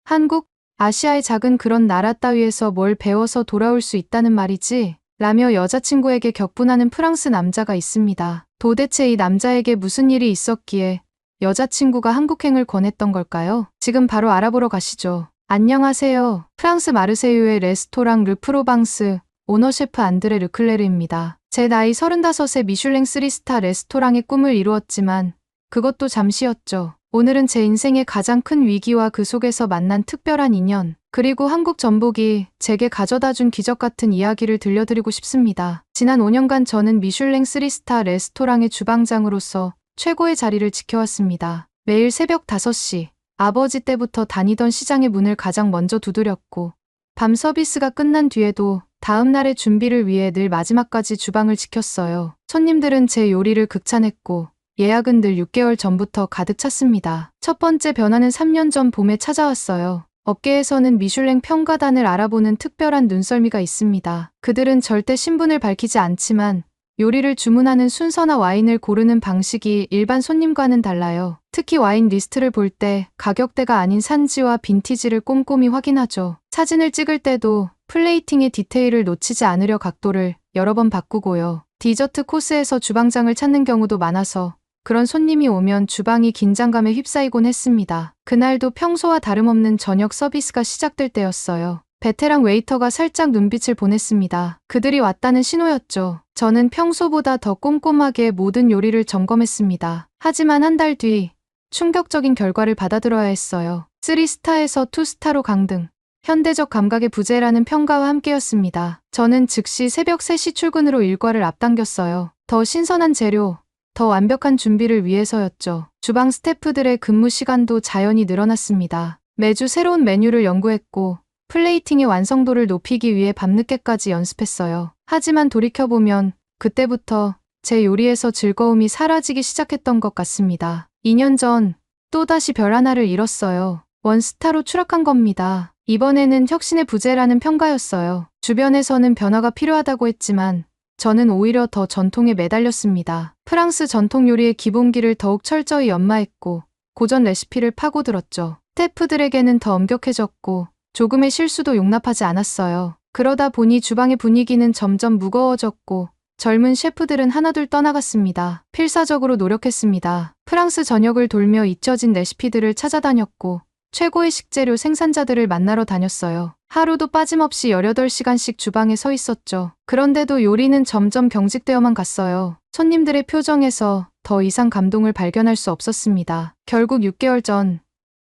한국, 아시아의 작은 그런 나라 따위에서 뭘 배워서 돌아올 수 있다는 말이지? 라며 여자친구에게 격분하는 프랑스 남자가 있습니다. 도대체 이 남자에게 무슨 일이 있었기에 여자친구가 한국행을 권했던 걸까요? 지금 바로 알아보러 가시죠. 안녕하세요. 프랑스 마르세유의 레스토랑 르프로방스 오너 셰프 안드레 르클레르입니다. 제 나이 35에 미슐랭 3스타 레스토랑의 꿈을 이루었지만 그것도 잠시였죠. 오늘은 제 인생의 가장 큰 위기와 그 속에서 만난 특별한 인연, 그리고 한국 전복이 제게 가져다준 기적 같은 이야기를 들려드리고 싶습니다. 지난 5년간 저는 미슐랭 3스타 레스토랑의 주방장으로서 최고의 자리를 지켜왔습니다. 매일 새벽 5시, 아버지 때부터 다니던 시장의 문을 가장 먼저 두드렸고, 밤 서비스가 끝난 뒤에도 다음 날의 준비를 위해 늘 마지막까지 주방을 지켰어요. 손님들은 제 요리를 극찬했고, 예약은 늘 6개월 전부터 가득 찼습니다. 첫 번째 변화는 3년 전 봄에 찾아왔어요. 업계에서는 미슐랭 평가단을 알아보는 특별한 눈썰미가 있습니다. 그들은 절대 신분을 밝히지 않지만 요리를 주문하는 순서나 와인을 고르는 방식이 일반 손님과는 달라요. 특히 와인 리스트를 볼 때 가격대가 아닌 산지와 빈티지를 꼼꼼히 확인하죠. 사진을 찍을 때도 플레이팅의 디테일을 놓치지 않으려 각도를 여러 번 바꾸고요. 디저트 코스에서 주방장을 찾는 경우도 많아서 그런 손님이 오면 주방이 긴장감에 휩싸이곤 했습니다. 그날도 평소와 다름없는 저녁 서비스가 시작될 때였어요. 베테랑 웨이터가 살짝 눈빛을 보냈습니다. 그들이 왔다는 신호였죠. 저는 평소보다 더 꼼꼼하게 모든 요리를 점검했습니다. 하지만 한 달 뒤 충격적인 결과를 받아들어야 했어요. 3스타에서 2스타로 강등. 현대적 감각의 부재라는 평가와 함께였습니다. 저는 즉시 새벽 3시 출근으로 일과를 앞당겼어요. 더 신선한 재료, 더 완벽한 준비를 위해서였죠. 주방 스태프들의 근무 시간도 자연히 늘어났습니다. 매주 새로운 메뉴를 연구했고 플레이팅의 완성도를 높이기 위해 밤늦게까지 연습했어요. 하지만 돌이켜보면 그때부터 제 요리에서 즐거움이 사라지기 시작했던 것 같습니다. 2년 전 또다시 별 하나를 잃었어요. 원스타로 추락한 겁니다. 이번에는 혁신의 부재라는 평가였어요. 주변에서는 변화가 필요하다고 했지만 저는 오히려 더 전통에 매달렸습니다. 프랑스 전통 요리의 기본기를 더욱 철저히 연마했고 고전 레시피를 파고들었죠. 스태프들에게는 더 엄격해졌고 조금의 실수도 용납하지 않았어요. 그러다 보니 주방의 분위기는 점점 무거워졌고 젊은 셰프들은 하나둘 떠나갔습니다. 필사적으로 노력했습니다. 프랑스 전역을 돌며 잊혀진 레시피들을 찾아다녔고 최고의 식재료 생산자들을 만나러 다녔어요. 하루도 빠짐없이 18시간씩 주방에 서 있었죠. 그런데도 요리는 점점 경직되어만 갔어요. 손님들의 표정에서 더 이상 감동을 발견할 수 없었습니다. 결국 6개월 전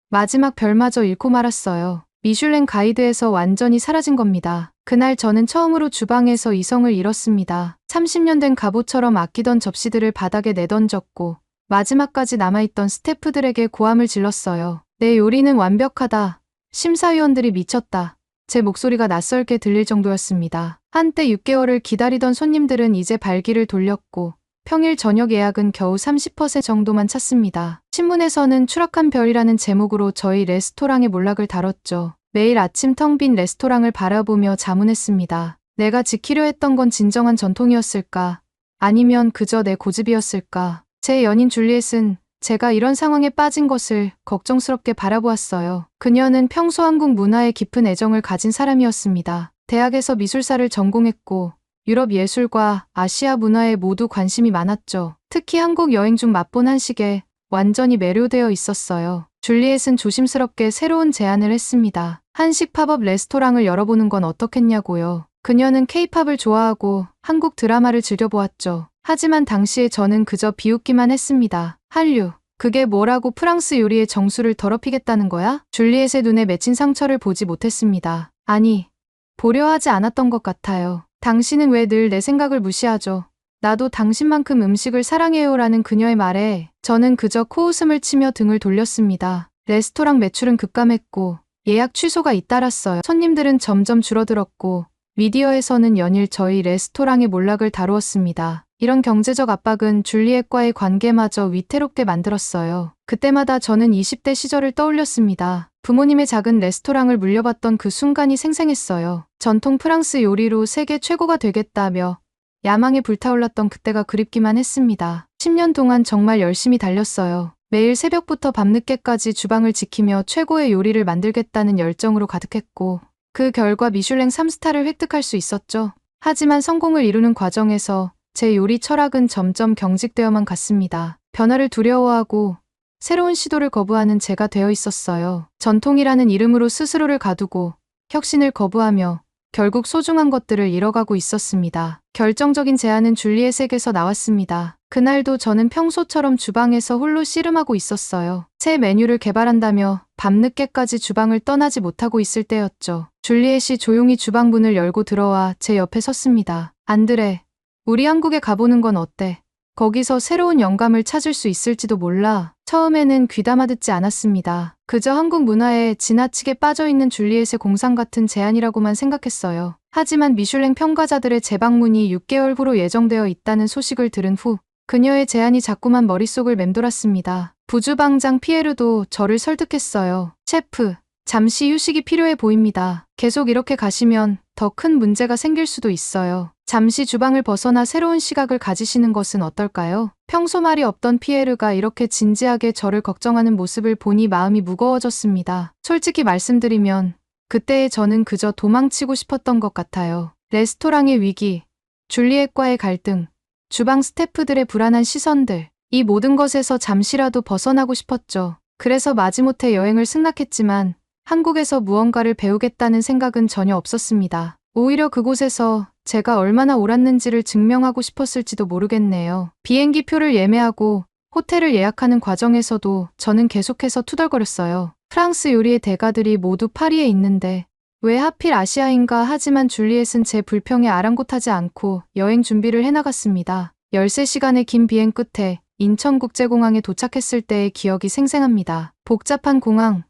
마지막 별마저 잃고 말았어요. 미슐랭 가이드에서 완전히 사라진 겁니다. 그날 저는 처음으로 주방에서 이성을 잃었습니다. 30년 된 갑옷처럼 아끼던 접시들을 바닥에 내던졌고 마지막까지 남아있던 스태프들에게 고함을 질렀어요. 내 요리는 완벽하다. 심사위원들이 미쳤다. 제 목소리가 낯설게 들릴 정도였습니다. 한때 6개월을 기다리던 손님들은 이제 발길을 돌렸고 평일 저녁 예약은 겨우 30% 정도만 찼습니다. 신문에서는 추락한 별이라는 제목으로 저희 레스토랑의 몰락을 다뤘죠. 매일 아침 텅 빈 레스토랑을 바라보며 자문했습니다. 내가 지키려 했던 건 진정한 전통이었을까? 아니면 그저 내 고집이었을까? 제 연인 줄리엣은 제가 이런 상황에 빠진 것을 걱정스럽게 바라보았어요. 그녀는 평소 한국 문화에 깊은 애정을 가진 사람이었습니다. 대학에서 미술사를 전공했고 유럽 예술과 아시아 문화에 모두 관심이 많았죠. 특히 한국 여행 중 맛본 한식에 완전히 매료되어 있었어요. 줄리엣은 조심스럽게 새로운 제안을 했습니다. 한식 팝업 레스토랑을 열어보는 건 어떻겠냐고요. 그녀는 케이팝을 좋아하고 한국 드라마를 즐겨보았죠. 하지만 당시에 저는 그저 비웃기만 했습니다. 한류, 그게 뭐라고 프랑스 요리의 정수를 더럽히겠다는 거야? 줄리엣의 눈에 맺힌 상처를 보지 못했습니다. 아니, 보려 하지 않았던 것 같아요. 당신은 왜 늘 내 생각을 무시하죠? 나도 당신만큼 음식을 사랑해요라는 그녀의 말에 저는 그저 코웃음을 치며 등을 돌렸습니다. 레스토랑 매출은 급감했고 예약 취소가 잇따랐어요. 손님들은 점점 줄어들었고 미디어에서는 연일 저희 레스토랑의 몰락을 다루었습니다. 이런 경제적 압박은 줄리엣과의 관계마저 위태롭게 만들었어요. 그때마다 저는 20대 시절을 떠올렸습니다. 부모님의 작은 레스토랑을 물려받던 그 순간이 생생했어요. 전통 프랑스 요리로 세계 최고가 되겠다며 야망에 불타올랐던 그때가 그립기만 했습니다. 10년 동안 정말 열심히 달렸어요. 매일 새벽부터 밤늦게까지 주방을 지키며 최고의 요리를 만들겠다는 열정으로 가득했고, 그 결과 미슐랭 3스타를 획득할 수 있었죠. 하지만 성공을 이루는 과정에서 제 요리 철학은 점점 경직되어만 갔습니다. 변화를 두려워하고 새로운 시도를 거부하는 제가 되어 있었어요. 전통이라는 이름으로 스스로를 가두고 혁신을 거부하며 결국 소중한 것들을 잃어가고 있었습니다. 결정적인 제안은 줄리엣에게서 나왔습니다. 그날도 저는 평소처럼 주방에서 홀로 씨름하고 있었어요. 새 메뉴를 개발한다며 밤늦게까지 주방을 떠나지 못하고 있을 때였죠. 줄리엣이 조용히 주방 문을 열고 들어와 제 옆에 섰습니다. 안드레, 우리 한국에 가보는 건 어때? 거기서 새로운 영감을 찾을 수 있을지도 몰라. 처음에는 귀담아 듣지 않았습니다. 그저 한국 문화에 지나치게 빠져있는 줄리엣의 공상 같은 제안이라고만 생각했어요. 하지만 미슐랭 평가자들의 재방문이 6개월 후로 예정되어 있다는 소식을 들은 후 그녀의 제안이 자꾸만 머릿속을 맴돌았습니다. 부주방장 피에르도 저를 설득했어요. 셰프, 잠시 휴식이 필요해 보입니다. 계속 이렇게 가시면 더 큰 문제가 생길 수도 있어요. 잠시 주방을 벗어나 새로운 시각을 가지시는 것은 어떨까요? 평소 말이 없던 피에르가 이렇게 진지하게 저를 걱정하는 모습을 보니 마음이 무거워졌습니다. 솔직히 말씀드리면 그때의 저는 그저 도망치고 싶었던 것 같아요. 레스토랑의 위기, 줄리엣과의 갈등, 주방 스태프들의 불안한 시선들, 이 모든 것에서 잠시라도 벗어나고 싶었죠. 그래서 마지못해 여행을 승낙했지만 한국에서 무언가를 배우겠다는 생각은 전혀 없었습니다. 오히려 그곳에서 제가 얼마나 옳았는지를 증명하고 싶었을지도 모르겠네요. 비행기 표를 예매하고 호텔을 예약하는 과정에서도 저는 계속해서 투덜거렸어요. 프랑스 요리의 대가들이 모두 파리에 있는데 왜 하필 아시아인가? 하지만 줄리엣은 제 불평에 아랑곳하지 않고 여행 준비를 해나갔습니다. 13시간의 긴 비행 끝에 인천국제공항에 도착했을 때의 기억이 생생합니다. 복잡한 공항,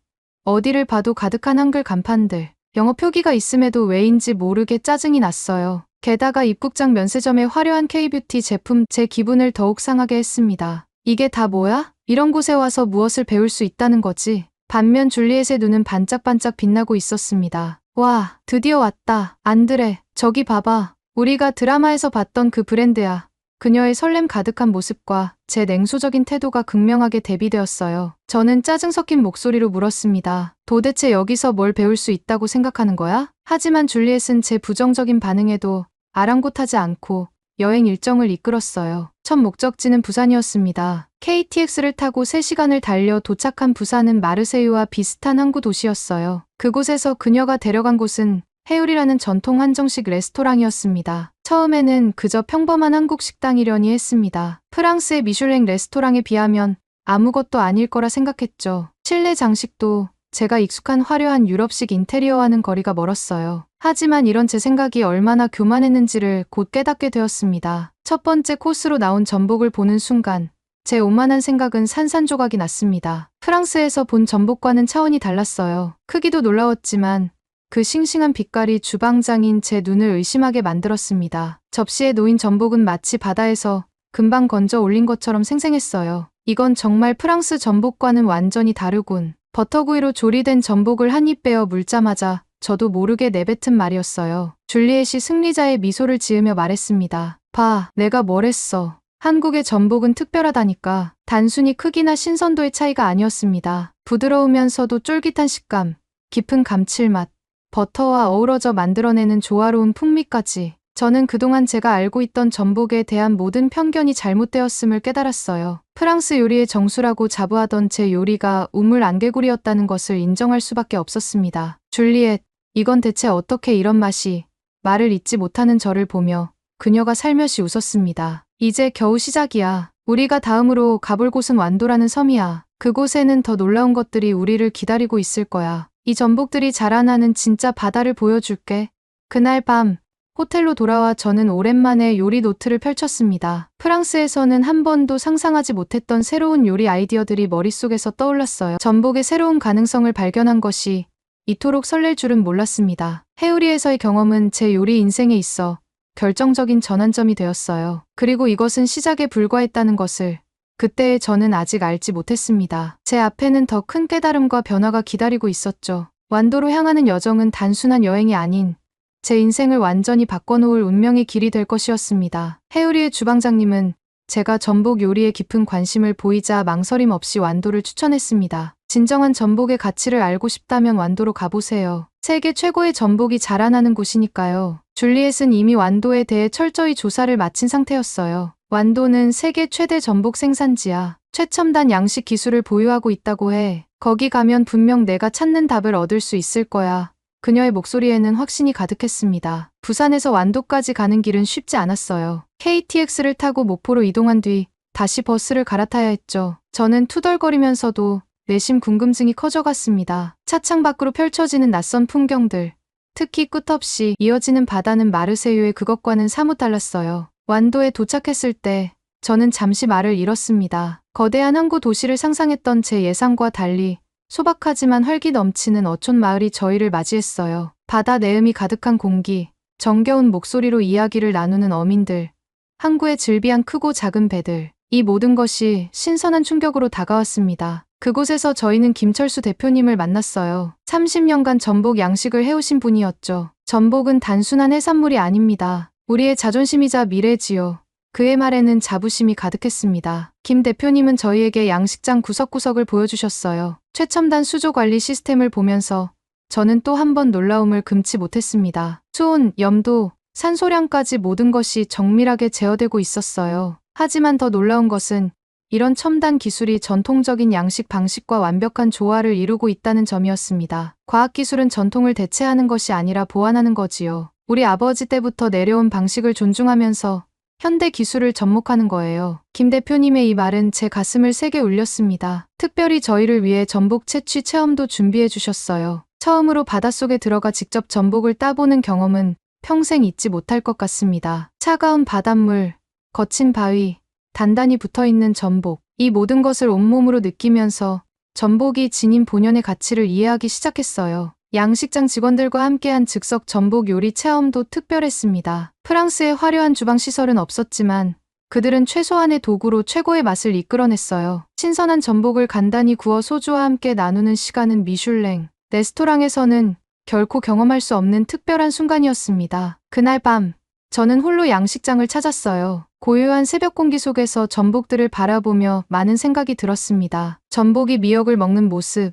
어디를 봐도 가득한 한글 간판들, 영어 표기가 있음에도 왜인지 모르게 짜증이 났어요. 게다가 입국장 면세점의 화려한 K-뷰티 제품, 제 기분을 더욱 상하게 했습니다. 이게 다 뭐야? 이런 곳에 와서 무엇을 배울 수 있다는 거지? 반면 줄리엣의 눈은 반짝반짝 빛나고 있었습니다. 와, 드디어 왔다. 안드레, 저기 봐봐. 우리가 드라마에서 봤던 그 브랜드야. 그녀의 설렘 가득한 모습과 제 냉소적인 태도가 극명하게 대비되었어요. 저는 짜증 섞인 목소리로 물었습니다. 도대체 여기서 뭘 배울 수 있다고 생각하는 거야? 하지만 줄리엣은 제 부정적인 반응에도 아랑곳하지 않고 여행 일정을 이끌었어요. 첫 목적지는 부산이었습니다. KTX를 타고 3시간을 달려 도착한 부산은 마르세유와 비슷한 항구 도시였어요. 그곳에서 그녀가 데려간 곳은 해율이라는 전통 한정식 레스토랑이었습니다. 처음에는 그저 평범한 한국 식당이려니 했습니다. 프랑스의 미슐랭 레스토랑에 비하면 아무것도 아닐 거라 생각했죠. 실내 장식도 제가 익숙한 화려한 유럽식 인테리어와는 거리가 멀었어요. 하지만 이런 제 생각이 얼마나 교만했는지를 곧 깨닫게 되었습니다. 첫 번째 코스로 나온 전복을 보는 순간 제 오만한 생각은 산산조각이 났습니다. 프랑스에서 본 전복과는 차원이 달랐어요. 크기도 놀라웠지만 그 싱싱한 빛깔이 주방장인 제 눈을 의심하게 만들었습니다. 접시에 놓인 전복은 마치 바다에서 금방 건져 올린 것처럼 생생했어요. 이건 정말 프랑스 전복과는 완전히 다르군. 버터구이로 조리된 전복을 한 입 베어 물자마자 저도 모르게 내뱉은 말이었어요. 줄리엣이 승리자의 미소를 지으며 말했습니다. 봐, 내가 뭘 했어. 한국의 전복은 특별하다니까. 단순히 크기나 신선도의 차이가 아니었습니다. 부드러우면서도 쫄깃한 식감, 깊은 감칠맛, 버터와 어우러져 만들어내는 조화로운 풍미까지. 저는 그동안 제가 알고 있던 전복에 대한 모든 편견이 잘못되었음을 깨달았어요. 프랑스 요리의 정수라고 자부하던 제 요리가 우물 안개구리였다는 것을 인정할 수밖에 없었습니다. 줄리엣, 이건 대체 어떻게 이런 맛이? 말을 잇지 못하는 저를 보며 그녀가 살며시 웃었습니다. 이제 겨우 시작이야. 우리가 다음으로 가볼 곳은 완도라는 섬이야. 그곳에는 더 놀라운 것들이 우리를 기다리고 있을 거야. 이 전복들이 자라나는 진짜 바다를 보여줄게. 그날 밤 호텔로 돌아와 저는 오랜만에 요리 노트를 펼쳤습니다. 프랑스에서는 한 번도 상상하지 못했던 새로운 요리 아이디어들이 머릿속에서 떠올랐어요. 전복의 새로운 가능성을 발견한 것이 이토록 설렐 줄은 몰랐습니다. 해우리에서의 경험은 제 요리 인생에 있어 결정적인 전환점이 되었어요. 그리고 이것은 시작에 불과했다는 것을 그때의 저는 아직 알지 못했습니다. 제 앞에는 더 큰 깨달음과 변화가 기다리고 있었죠. 완도로 향하는 여정은 단순한 여행이 아닌 제 인생을 완전히 바꿔놓을 운명의 길이 될 것이었습니다. 해우리의 주방장님은 제가 전복 요리에 깊은 관심을 보이자 망설임 없이 완도를 추천했습니다. 진정한 전복의 가치를 알고 싶다면 완도로 가보세요. 세계 최고의 전복이 자라나는 곳이니까요. 줄리엣은 이미 완도에 대해 철저히 조사를 마친 상태였어요. 완도는 세계 최대 전복 생산지야. 최첨단 양식 기술을 보유하고 있다고 해. 거기 가면 분명 내가 찾는 답을 얻을 수 있을 거야. 그녀의 목소리에는 확신이 가득했습니다. 부산에서 완도까지 가는 길은 쉽지 않았어요. KTX를 타고 목포로 이동한 뒤 다시 버스를 갈아타야 했죠. 저는 투덜거리면서도 내심 궁금증이 커져갔습니다. 차창 밖으로 펼쳐지는 낯선 풍경들, 특히 끝없이 이어지는 바다는 마르세유의 그것과는 사뭇 달랐어요. 완도에 도착했을 때 저는 잠시 말을 잃었습니다. 거대한 항구 도시를 상상했던 제 예상과 달리 소박하지만 활기 넘치는 어촌 마을이 저희를 맞이했어요. 바다 내음이 가득한 공기, 정겨운 목소리로 이야기를 나누는 어민들, 항구의 즐비한 크고 작은 배들, 이 모든 것이 신선한 충격으로 다가왔습니다. 그곳에서 저희는 김철수 대표님을 만났어요. 30년간 전복 양식을 해오신 분이었죠. 전복은 단순한 해산물이 아닙니다. 우리의 자존심이자 미래지요. 그의 말에는 자부심이 가득했습니다. 김 대표님은 저희에게 양식장 구석구석을 보여주셨어요. 최첨단 수조 관리 시스템을 보면서 저는 또 한 번 놀라움을 금치 못했습니다. 수온, 염도, 산소량까지 모든 것이 정밀하게 제어되고 있었어요. 하지만 더 놀라운 것은 이런 첨단 기술이 전통적인 양식 방식과 완벽한 조화를 이루고 있다는 점이었습니다. 과학기술은 전통을 대체하는 것이 아니라 보완하는 거지요. 우리 아버지 때부터 내려온 방식을 존중하면서 현대 기술을 접목하는 거예요. 김 대표님의 이 말은 제 가슴을 세게 울렸습니다. 특별히 저희를 위해 전복 채취 체험도 준비해 주셨어요. 처음으로 바닷속에 들어가 직접 전복을 따보는 경험은 평생 잊지 못할 것 같습니다. 차가운 바닷물, 거친 바위, 단단히 붙어있는 전복, 이 모든 것을 온몸으로 느끼면서 전복이 지닌 본연의 가치를 이해하기 시작했어요. 양식장 직원들과 함께한 즉석 전복 요리 체험도 특별했습니다. 프랑스의 화려한 주방 시설은 없었지만 그들은 최소한의 도구로 최고의 맛을 이끌어냈어요. 신선한 전복을 간단히 구워 소주와 함께 나누는 시간은 미슐랭 레스토랑에서는 결코 경험할 수 없는 특별한 순간이었습니다. 그날 밤 저는 홀로 양식장을 찾았어요. 고요한 새벽 공기 속에서 전복들을 바라보며 많은 생각이 들었습니다. 전복이 미역을 먹는 모습,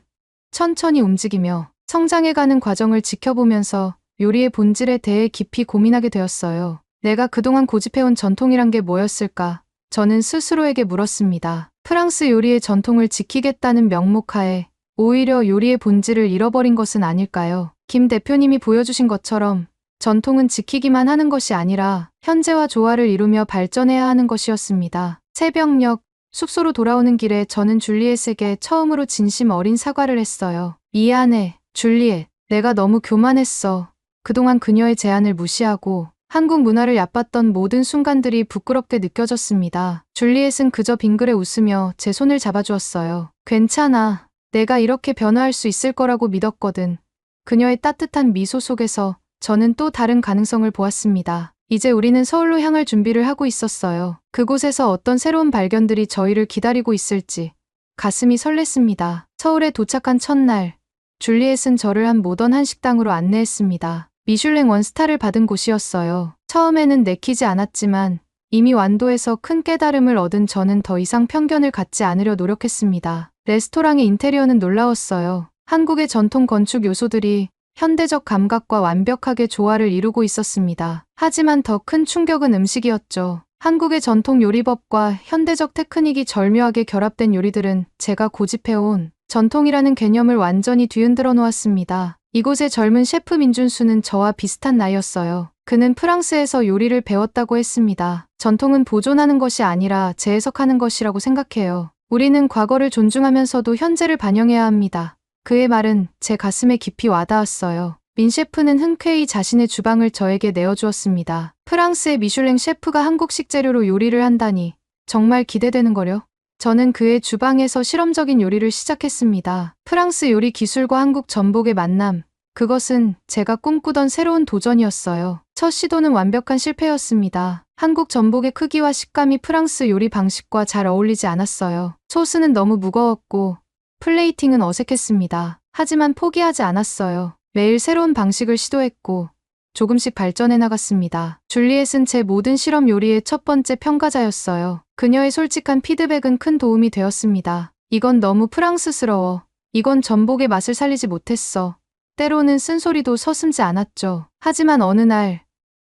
천천히 움직이며 성장해가는 과정을 지켜보면서 요리의 본질에 대해 깊이 고민하게 되었어요. 내가 그동안 고집해온 전통이란 게 뭐였을까? 저는 스스로에게 물었습니다. 프랑스 요리의 전통을 지키겠다는 명목하에 오히려 요리의 본질을 잃어버린 것은 아닐까요? 김 대표님이 보여주신 것처럼 전통은 지키기만 하는 것이 아니라 현재와 조화를 이루며 발전해야 하는 것이었습니다. 새벽녘 숙소로 돌아오는 길에 저는 줄리엣에게 처음으로 진심 어린 사과를 했어요. 미안해, 줄리엣. 내가 너무 교만했어. 그동안 그녀의 제안을 무시하고 한국 문화를 얕봤던 모든 순간들이 부끄럽게 느껴졌습니다. 줄리엣은 그저 빙그레 웃으며 제 손을 잡아주었어요. 괜찮아. 내가 이렇게 변화할 수 있을 거라고 믿었거든. 그녀의 따뜻한 미소 속에서 저는 또 다른 가능성을 보았습니다. 이제 우리는 서울로 향할 준비를 하고 있었어요. 그곳에서 어떤 새로운 발견들이 저희를 기다리고 있을지 가슴이 설렜습니다. 서울에 도착한 첫날, 줄리엣은 저를 한 모던한 식당으로 안내했습니다. 미슐랭 원스타를 받은 곳이었어요. 처음에는 내키지 않았지만 이미 완도에서 큰 깨달음을 얻은 저는 더 이상 편견을 갖지 않으려 노력했습니다. 레스토랑의 인테리어는 놀라웠어요. 한국의 전통 건축 요소들이 현대적 감각과 완벽하게 조화를 이루고 있었습니다. 하지만 더 큰 충격은 음식이었죠. 한국의 전통 요리법과 현대적 테크닉이 절묘하게 결합된 요리들은 제가 고집해온 전통이라는 개념을 완전히 뒤흔들어 놓았습니다. 이곳의 젊은 셰프 민준수는 저와 비슷한 나이였어요. 그는 프랑스에서 요리를 배웠다고 했습니다. 전통은 보존하는 것이 아니라 재해석하는 것이라고 생각해요. 우리는 과거를 존중하면서도 현재를 반영해야 합니다. 그의 말은 제 가슴에 깊이 와닿았어요. 민 셰프는 흔쾌히 자신의 주방을 저에게 내어주었습니다. 프랑스의 미슐랭 셰프가 한국 식재료로 요리를 한다니 정말 기대되는 거려. 저는 그의 주방에서 실험적인 요리를 시작했습니다. 프랑스 요리 기술과 한국 전복의 만남. 그것은 제가 꿈꾸던 새로운 도전이었어요. 첫 시도는 완벽한 실패였습니다. 한국 전복의 크기와 식감이 프랑스 요리 방식과 잘 어울리지 않았어요. 소스는 너무 무거웠고 플레이팅은 어색했습니다. 하지만 포기하지 않았어요. 매일 새로운 방식을 시도했고 조금씩 발전해 나갔습니다. 줄리엣은 제 모든 실험 요리의 첫 번째 평가자였어요. 그녀의 솔직한 피드백은 큰 도움이 되었습니다. 이건 너무 프랑스스러워. 이건 전복의 맛을 살리지 못했어. 때로는 쓴소리도 서슴지 않았죠. 하지만 어느 날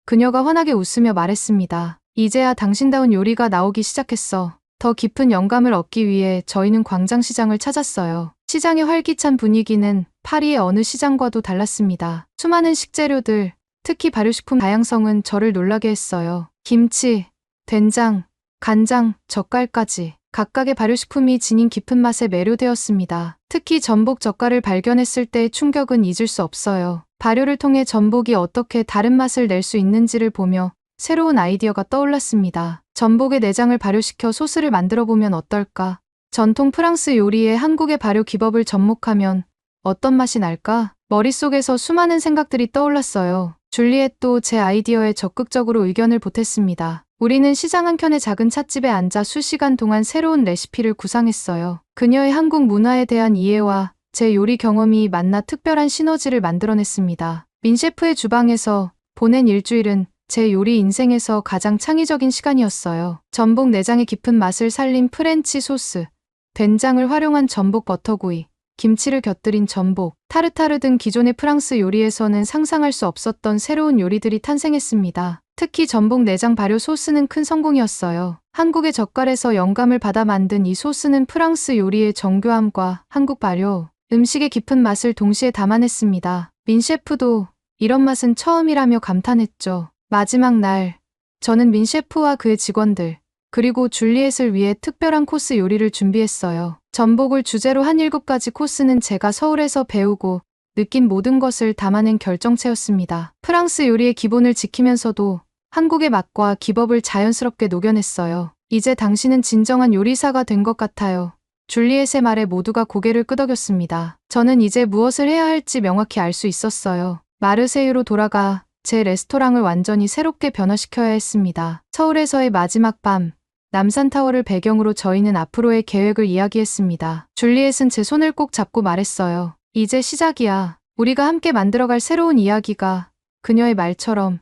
그녀가 환하게 웃으며 말했습니다. 이제야 당신다운 요리가 나오기 시작했어. 더 깊은 영감을 얻기 위해 저희는 광장시장을 찾았어요. 시장의 활기찬 분위기는 파리의 어느 시장과도 달랐습니다. 수많은 식재료들, 특히 발효식품 다양성은 저를 놀라게 했어요. 김치, 된장, 간장, 젓갈까지 각각의 발효식품이 지닌 깊은 맛에 매료되었습니다. 특히 전복 젓갈을 발견했을 때의 충격은 잊을 수 없어요. 발효를 통해 전복이 어떻게 다른 맛을 낼 수 있는지를 보며 새로운 아이디어가 떠올랐습니다. 전복의 내장을 발효시켜 소스를 만들어 보면 어떨까? 전통 프랑스 요리에 한국의 발효 기법을 접목하면 어떤 맛이 날까? 머릿속에서 수많은 생각들이 떠올랐어요. 줄리엣도 제 아이디어에 적극적으로 의견을 보탰습니다. 우리는 시장 한켠의 작은 찻집에 앉아 수시간 동안 새로운 레시피를 구상했어요. 그녀의 한국 문화에 대한 이해와 제 요리 경험이 만나 특별한 시너지를 만들어냈습니다. 민 셰프의 주방에서 보낸 일주일은 제 요리 인생에서 가장 창의적인 시간이었어요. 전복 내장의 깊은 맛을 살린 프렌치 소스, 된장을 활용한 전복 버터구이, 김치를 곁들인 전복, 타르타르 등 기존의 프랑스 요리에서는 상상할 수 없었던 새로운 요리들이 탄생했습니다. 특히 전복 내장 발효 소스는 큰 성공이었어요. 한국의 젓갈에서 영감을 받아 만든 이 소스는 프랑스 요리의 정교함과 한국 발효, 음식의 깊은 맛을 동시에 담아냈습니다. 민 셰프도 이런 맛은 처음이라며 감탄했죠. 마지막 날, 저는 민 셰프와 그의 직원들, 그리고 줄리엣을 위해 특별한 코스 요리를 준비했어요. 전복을 주제로 한 7가지 코스는 제가 서울에서 배우고 느낀 모든 것을 담아낸 결정체였습니다. 프랑스 요리의 기본을 지키면서도 한국의 맛과 기법을 자연스럽게 녹여냈어요. 이제 당신은 진정한 요리사가 된 것 같아요. 줄리엣의 말에 모두가 고개를 끄덕였습니다. 저는 이제 무엇을 해야 할지 명확히 알 수 있었어요. 마르세유로 돌아가 제 레스토랑을 완전히 새롭게 변화시켜야 했습니다. 서울에서의 마지막 밤, 남산타워를 배경으로 저희는 앞으로의 계획을 이야기했습니다. 줄리엣은 제 손을 꼭 잡고 말했어요. 이제 시작이야. 우리가 함께 만들어갈 새로운 이야기가. 그녀의 말처럼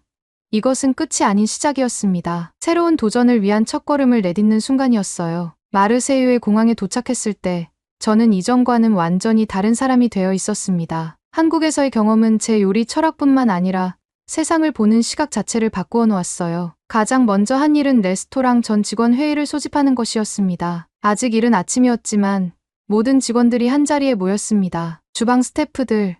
이것은 끝이 아닌 시작이었습니다. 새로운 도전을 위한 첫걸음을 내딛는 순간이었어요. 마르세유의 공항에 도착했을 때 저는 이전과는 완전히 다른 사람이 되어 있었습니다. 한국에서의 경험은 제 요리 철학뿐만 아니라 세상을 보는 시각 자체를 바꾸어 놓았어요. 가장 먼저 한 일은 레스토랑 전 직원 회의를 소집하는 것이었습니다. 아직 이른 아침이었지만 모든 직원들이 한자리에 모였습니다. 주방 스태프들,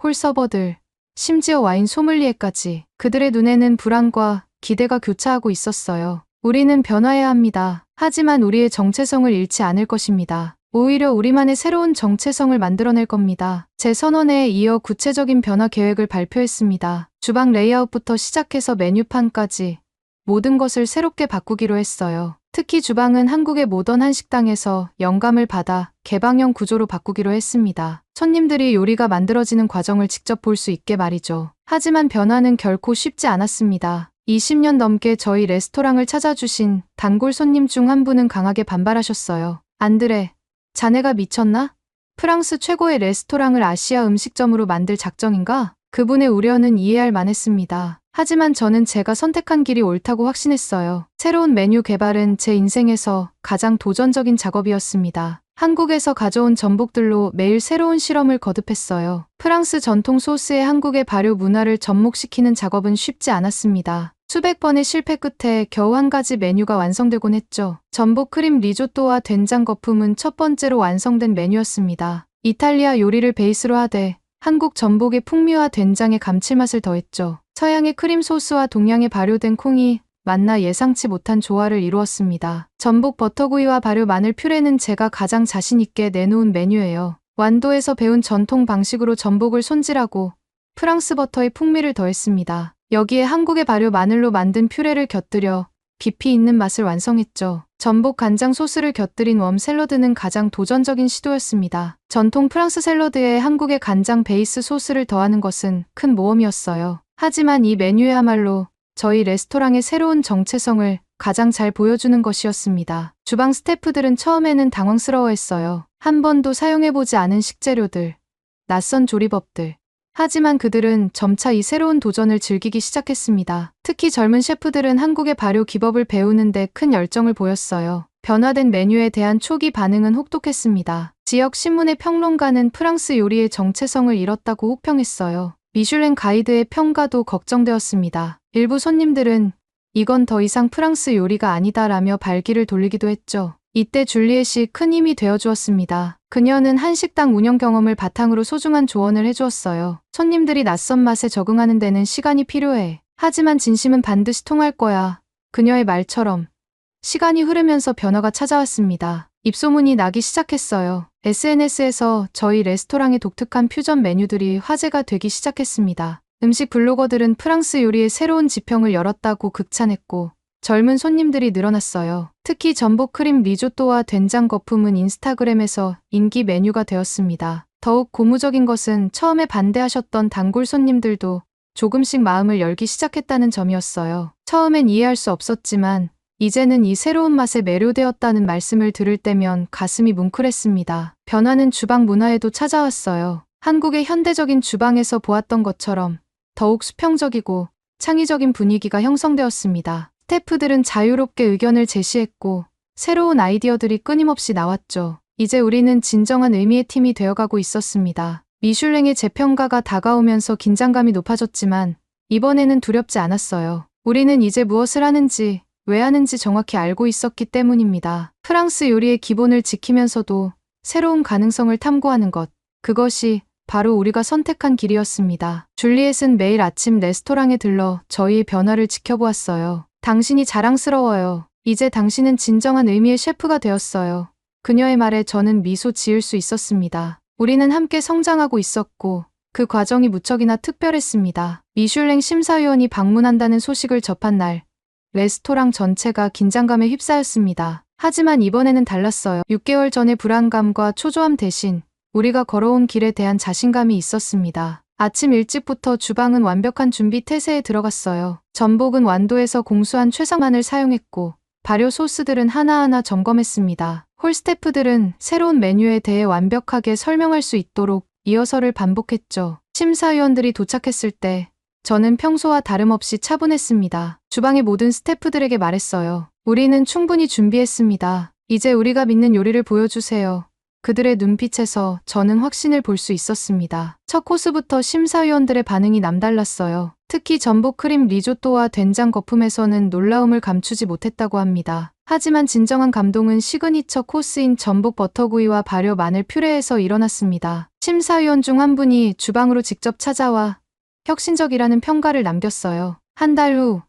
홀서버들, 심지어 와인 소믈리에까지. 그들의 눈에는 불안과 기대가 교차하고 있었어요. 우리는 변화해야 합니다. 하지만 우리의 정체성을 잃지 않을 것입니다. 오히려 우리만의 새로운 정체성을 만들어낼 겁니다. 제 선언에 이어 구체적인 변화 계획을 발표했습니다. 주방 레이아웃부터 시작해서 메뉴판까지 모든 것을 새롭게 바꾸기로 했어요. 특히 주방은 한국의 모던한 식당에서 영감을 받아 개방형 구조로 바꾸기로 했습니다. 손님들이 요리가 만들어지는 과정을 직접 볼 수 있게 말이죠. 하지만 변화는 결코 쉽지 않았습니다. 20년 넘게 저희 레스토랑을 찾아주신 단골 손님 중 한 분은 강하게 반발하셨어요. 안드레, 자네가 미쳤나? 프랑스 최고의 레스토랑을 아시아 음식점으로 만들 작정인가? 그분의 우려는 이해할 만했습니다. 하지만 저는 제가 선택한 길이 옳다고 확신했어요. 새로운 메뉴 개발은 제 인생에서 가장 도전적인 작업이었습니다. 한국에서 가져온 전복들로 매일 새로운 실험을 거듭했어요. 프랑스 전통 소스의 한국의 발효 문화를 접목시키는 작업은 쉽지 않았습니다. 수백 번의 실패 끝에 겨우 한 가지 메뉴가 완성되곤 했죠. 전복 크림 리조또와 된장 거품은 첫 번째로 완성된 메뉴였습니다. 이탈리아 요리를 베이스로 하되 한국 전복의 풍미와 된장의 감칠맛을 더했죠. 서양의 크림 소스와 동양의 발효된 콩이 만나 예상치 못한 조화를 이루었습니다. 전복 버터구이와 발효 마늘 퓨레는 제가 가장 자신 있게 내놓은 메뉴예요. 완도에서 배운 전통 방식으로 전복을 손질하고 프랑스 버터의 풍미를 더했습니다. 여기에 한국의 발효 마늘로 만든 퓨레를 곁들여 깊이 있는 맛을 완성했죠. 전복 간장 소스를 곁들인 웜 샐러드는 가장 도전적인 시도였습니다. 전통 프랑스 샐러드에 한국의 간장 베이스 소스를 더하는 것은 큰 모험이었어요. 하지만 이 메뉴야말로 저희 레스토랑의 새로운 정체성을 가장 잘 보여주는 것이었습니다. 주방 스태프들은 처음에는 당황스러워했어요. 한 번도 사용해보지 않은 식재료들, 낯선 조리법들, 하지만 그들은 점차 이 새로운 도전을 즐기기 시작했습니다. 특히 젊은 셰프들은 한국의 발효 기법을 배우는데 큰 열정을 보였어요. 변화된 메뉴에 대한 초기 반응은 혹독했습니다. 지역 신문의 평론가는 프랑스 요리의 정체성을 잃었다고 혹평했어요. 미슐랭 가이드의 평가도 걱정되었습니다. 일부 손님들은 이건 더 이상 프랑스 요리가 아니다라며 발길을 돌리기도 했죠. 이때 줄리엣이 큰 힘이 되어주었습니다. 그녀는 한식당 운영 경험을 바탕으로 소중한 조언을 해주었어요. 손님들이 낯선 맛에 적응하는 데는 시간이 필요해. 하지만 진심은 반드시 통할 거야. 그녀의 말처럼 시간이 흐르면서 변화가 찾아왔습니다. 입소문이 나기 시작했어요. SNS에서 저희 레스토랑의 독특한 퓨전 메뉴들이 화제가 되기 시작했습니다. 음식 블로거들은 프랑스 요리의 새로운 지평을 열었다고 극찬했고 젊은 손님들이 늘어났어요. 특히 전복 크림 리조또와 된장 거품은 인스타그램에서 인기 메뉴가 되었습니다. 더욱 고무적인 것은 처음에 반대하셨던 단골 손님들도 조금씩 마음을 열기 시작했다는 점이었어요. 처음엔 이해할 수 없었지만 이제는 이 새로운 맛에 매료되었다는 말씀을 들을 때면 가슴이 뭉클했습니다. 변화는 주방 문화에도 찾아왔어요. 한국의 현대적인 주방에서 보았던 것처럼 더욱 수평적이고 창의적인 분위기가 형성되었습니다. 스태프들은 자유롭게 의견을 제시했고 새로운 아이디어들이 끊임없이 나왔죠. 이제 우리는 진정한 의미의 팀이 되어가고 있었습니다. 미슐랭의 재평가가 다가오면서 긴장감이 높아졌지만 이번에는 두렵지 않았어요. 우리는 이제 무엇을 하는지 왜 하는지 정확히 알고 있었기 때문입니다. 프랑스 요리의 기본을 지키면서도 새로운 가능성을 탐구하는 것, 그것이 바로 우리가 선택한 길이었습니다. 줄리엣은 매일 아침 레스토랑에 들러 저희의 변화를 지켜보았어요. 당신이 자랑스러워요. 이제 당신은 진정한 의미의 셰프가 되었어요. 그녀의 말에 저는 미소 지을 수 있었습니다. 우리는 함께 성장하고 있었고 그 과정이 무척이나 특별했습니다. 미슐랭 심사위원이 방문한다는 소식을 접한 날 레스토랑 전체가 긴장감에 휩싸였습니다. 하지만 이번에는 달랐어요. 6개월 전의 불안감과 초조함 대신 우리가 걸어온 길에 대한 자신감이 있었습니다. 아침 일찍부터 주방은 완벽한 준비 태세에 들어갔어요. 전복은 완도에서 공수한 최상만을 사용했고 발효 소스들은 하나하나 점검했습니다. 홀 스태프들은 새로운 메뉴에 대해 완벽하게 설명할 수 있도록 리허설을 반복했죠. 심사위원들이 도착했을 때 저는 평소와 다름없이 차분했습니다. 주방의 모든 스태프들에게 말했어요. 우리는 충분히 준비했습니다. 이제 우리가 믿는 요리를 보여주세요. 그들의 눈빛에서 저는 확신을 볼 수 있었습니다. 첫 코스부터 심사위원들의 반응이 남달랐어요. 특히 전복 크림 리조또와 된장 거품에서는 놀라움을 감추지 못했다고 합니다. 하지만 진정한 감동은 시그니처 코스인 전복 버터구이와 발효 마늘 퓨레에서 일어났습니다. 심사위원 중 한 분이 주방으로 직접 찾아와 혁신적이라는 평가를 남겼어요. 한 달 후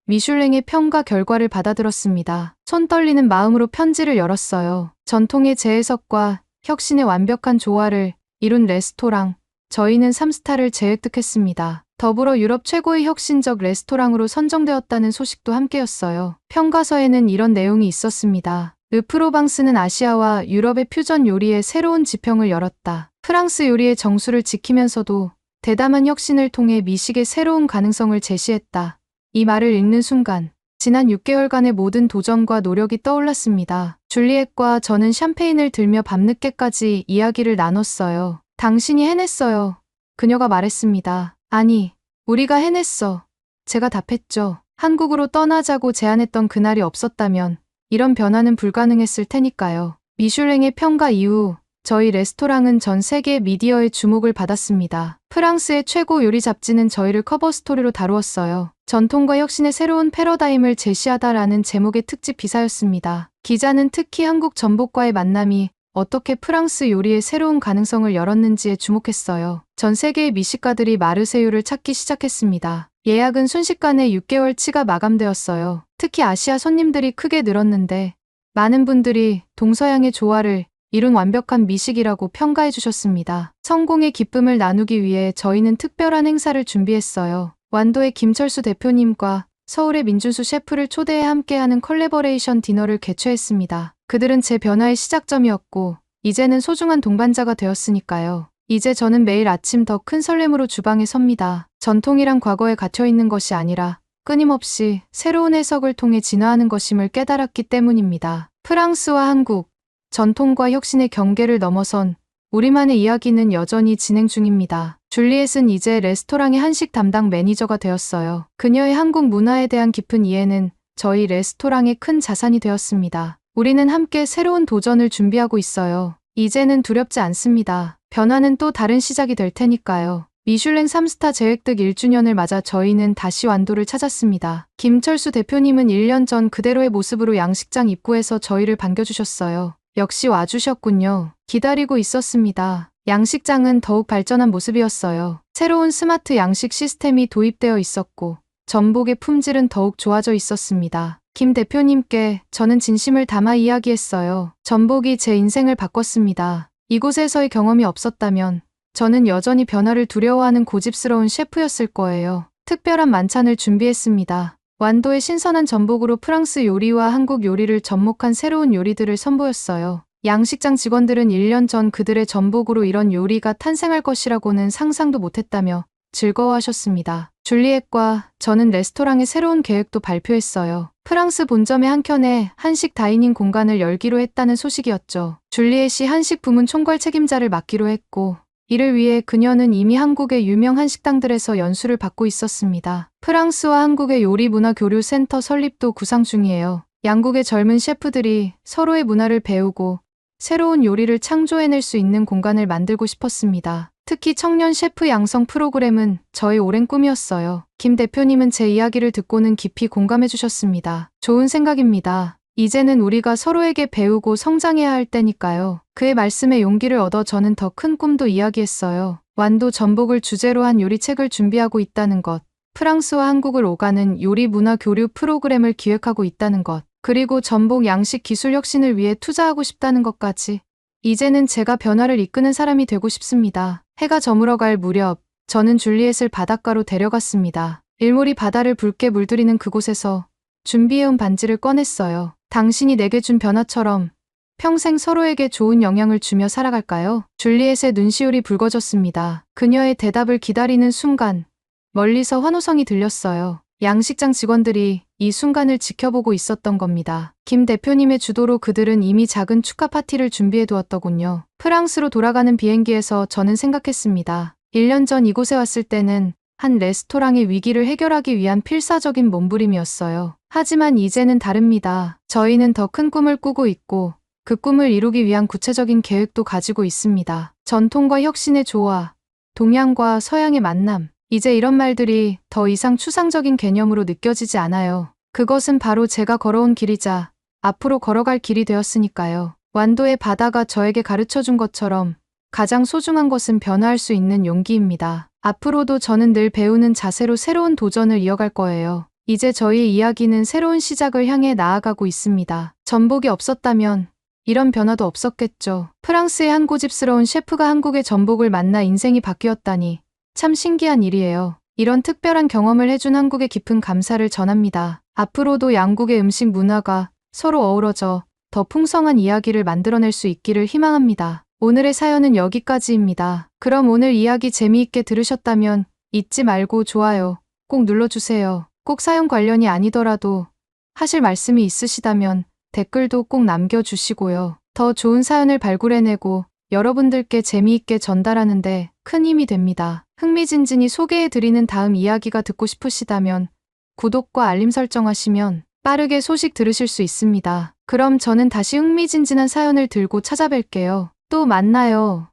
미슐랭의 평가 결과를 받아들었습니다. 손 떨리는 마음으로 편지를 열었어요. 전통의 재해석과 혁신의 완벽한 조화를 이룬 레스토랑, 저희는 3스타를 재획득했습니다. 더불어 유럽 최고의 혁신적 레스토랑으로 선정되었다는 소식도 함께였어요. 평가서에는 이런 내용이 있었습니다. 르프로방스는 아시아와 유럽의 퓨전 요리에 새로운 지평을 열었다. 프랑스 요리의 정수를 지키면서도 대담한 혁신을 통해 미식의 새로운 가능성을 제시했다. 이 말을 읽는 순간 지난 6개월간의 모든 도전과 노력이 떠올랐습니다. 줄리엣과 저는 샴페인을 들며 밤늦게까지 이야기를 나눴어요. 당신이 해냈어요. 그녀가 말했습니다. 아니, 우리가 해냈어. 제가 답했죠. 한국으로 떠나자고 제안했던 그날이 없었다면 이런 변화는 불가능했을 테니까요. 미슐랭의 평가 이후 저희 레스토랑은 전 세계 미디어의 주목을 받았습니다. 프랑스의 최고 요리 잡지는 저희를 커버 스토리로 다루었어요. 전통과 혁신의 새로운 패러다임을 제시하다라는 제목의 특집 기사였습니다. 기자는 특히 한국 전복과의 만남이 어떻게 프랑스 요리의 새로운 가능성을 열었는지에 주목했어요. 전 세계의 미식가들이 마르세유를 찾기 시작했습니다. 예약은 순식간에 6개월치가 마감되었어요. 특히 아시아 손님들이 크게 늘었는데 많은 분들이 동서양의 조화를 이룬 완벽한 미식이라고 평가해 주셨습니다. 성공의 기쁨을 나누기 위해 저희는 특별한 행사를 준비했어요. 완도의 김철수 대표님과 서울의 민준수 셰프를 초대해 함께하는 컬래버레이션 디너를 개최했습니다. 그들은 제 변화의 시작점이었고 이제는 소중한 동반자가 되었으니까요. 이제 저는 매일 아침 더 큰 설렘으로 주방에 섭니다. 전통이란 과거에 갇혀있는 것이 아니라 끊임없이 새로운 해석을 통해 진화하는 것임을 깨달았기 때문입니다. 프랑스와 한국, 전통과 혁신의 경계를 넘어선 우리만의 이야기는 여전히 진행 중입니다. 줄리엣은 이제 레스토랑의 한식 담당 매니저가 되었어요. 그녀의 한국 문화에 대한 깊은 이해는 저희 레스토랑의 큰 자산이 되었습니다. 우리는 함께 새로운 도전을 준비하고 있어요. 이제는 두렵지 않습니다. 변화는 또 다른 시작이 될 테니까요. 미슐랭 3스타 재획득 1주년을 맞아 저희는 다시 완도를 찾았습니다. 김철수 대표님은 1년 전 그대로의 모습으로 양식장 입구에서 저희를 반겨주셨어요. 역시 와주셨군요. 기다리고 있었습니다. 양식장은 더욱 발전한 모습이었어요. 새로운 스마트 양식 시스템이 도입되어 있었고 전복의 품질은 더욱 좋아져 있었습니다. 김 대표님께 저는 진심을 담아 이야기했어요. 전복이 제 인생을 바꿨습니다. 이곳에서의 경험이 없었다면 저는 여전히 변화를 두려워하는 고집스러운 셰프였을 거예요. 특별한 만찬을 준비했습니다. 완도의 신선한 전복으로 프랑스 요리와 한국 요리를 접목한 새로운 요리들을 선보였어요. 양식장 직원들은 1년 전 그들의 전복으로 이런 요리가 탄생할 것이라고는 상상도 못했다며 즐거워하셨습니다. 줄리엣과 저는 레스토랑의 새로운 계획도 발표했어요. 프랑스 본점의 한켠에 한식 다이닝 공간을 열기로 했다는 소식이었죠. 줄리엣이 한식 부문 총괄 책임자를 맡기로 했고 이를 위해 그녀는 이미 한국의 유명 한식당들에서 연수를 받고 있었습니다. 프랑스와 한국의 요리 문화 교류 센터 설립도 구상 중이에요. 양국의 젊은 셰프들이 서로의 문화를 배우고 새로운 요리를 창조해낼 수 있는 공간을 만들고 싶었습니다. 특히 청년 셰프 양성 프로그램은 저의 오랜 꿈이었어요. 김 대표님은 제 이야기를 듣고는 깊이 공감해 주셨습니다. 좋은 생각입니다. 이제는 우리가 서로에게 배우고 성장해야 할 때니까요. 그의 말씀에 용기를 얻어 저는 더 큰 꿈도 이야기했어요. 완도 전복을 주제로 한 요리책을 준비하고 있다는 것, 프랑스와 한국을 오가는 요리 문화 교류 프로그램을 기획하고 있다는 것, 그리고 전복 양식 기술 혁신을 위해 투자하고 싶다는 것까지. 이제는 제가 변화를 이끄는 사람이 되고 싶습니다. 해가 저물어갈 무렵 저는 줄리엣을 바닷가로 데려갔습니다. 일몰이 바다를 붉게 물들이는 그곳에서 준비해온 반지를 꺼냈어요. 당신이 내게 준 변화처럼 평생 서로에게 좋은 영향을 주며 살아갈까요? 줄리엣의 눈시울이 붉어졌습니다. 그녀의 대답을 기다리는 순간 멀리서 환호성이 들렸어요. 양식장 직원들이 이 순간을 지켜보고 있었던 겁니다. 김 대표님의 주도로 그들은 이미 작은 축하 파티를 준비해 두었더군요. 프랑스로 돌아가는 비행기에서 저는 생각했습니다. 1년 전 이곳에 왔을 때는 한 레스토랑의 위기를 해결하기 위한 필사적인 몸부림이었어요. 하지만 이제는 다릅니다. 저희는 더 큰 꿈을 꾸고 있고 그 꿈을 이루기 위한 구체적인 계획도 가지고 있습니다. 전통과 혁신의 조화, 동양과 서양의 만남. 이제 이런 말들이 더 이상 추상적인 개념으로 느껴지지 않아요. 그것은 바로 제가 걸어온 길이자 앞으로 걸어갈 길이 되었으니까요. 완도의 바다가 저에게 가르쳐준 것처럼 가장 소중한 것은 변화할 수 있는 용기입니다. 앞으로도 저는 늘 배우는 자세로 새로운 도전을 이어갈 거예요. 이제 저희의 이야기는 새로운 시작을 향해 나아가고 있습니다. 전복이 없었다면 이런 변화도 없었겠죠. 프랑스의 한 고집스러운 셰프가 한국의 전복을 만나 인생이 바뀌었다니 참 신기한 일이에요. 이런 특별한 경험을 해준 한국에 깊은 감사를 전합니다. 앞으로도 양국의 음식 문화가 서로 어우러져 더 풍성한 이야기를 만들어낼 수 있기를 희망합니다. 오늘의 사연은 여기까지입니다. 그럼 오늘 이야기 재미있게 들으셨다면 잊지 말고 좋아요 꼭 눌러주세요. 꼭 사연 관련이 아니더라도 하실 말씀이 있으시다면 댓글도 꼭 남겨주시고요. 더 좋은 사연을 발굴해내고 여러분들께 재미있게 전달하는데 큰 힘이 됩니다. 흥미진진히 소개해드리는 다음 이야기가 듣고 싶으시다면 구독과 알림 설정하시면 빠르게 소식 들으실 수 있습니다. 그럼 저는 다시 흥미진진한 사연을 들고 찾아뵐게요. 또 만나요.